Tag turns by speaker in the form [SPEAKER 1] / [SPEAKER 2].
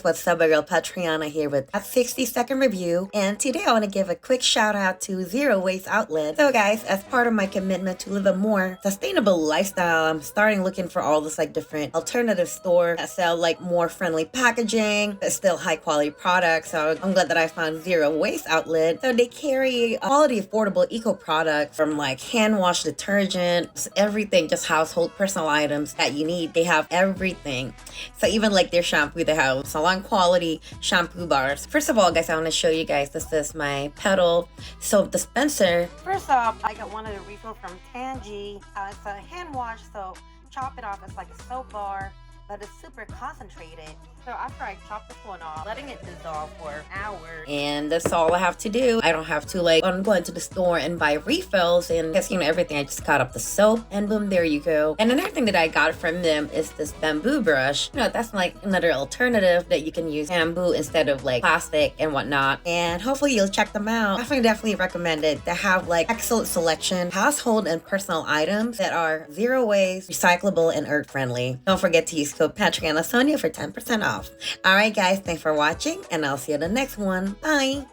[SPEAKER 1] What's up, girl? Patriana here with a 60-second review, and today I want to give a quick shout out to Zero Waste Outlet. So guys, as part of my commitment to live a more sustainable lifestyle, I'm starting looking for all this different alternative stores that sell more friendly packaging but still high quality products. So I'm glad that I found Zero Waste Outlet. So they carry quality, affordable eco products from hand wash detergent, everything, just household personal items that you need. They have everything. So even their shampoo, they have salon quality shampoo bars. First of all, guys, I want to show you guys, this is my Petal soap dispenser. First off, I got one of the refill from Tangy. It's a hand wash, so chop it off. It's like a soap bar, but it's super concentrated. So after I chop this one off, letting it dissolve for hours. And that's all I have to do. I don't have to go into the store and buy refills and everything. I just cut up the soap and boom, there you go. And another thing that I got from them is this bamboo brush. That's another alternative that you can use bamboo instead of plastic and whatnot. And hopefully you'll check them out. Definitely recommend it. They have excellent selection, household and personal items that are zero waste, recyclable, and earth friendly. Don't forget to use code PATRIANASONIA for 10% off. Alright guys, thanks for watching, and I'll see you in the next one. Bye!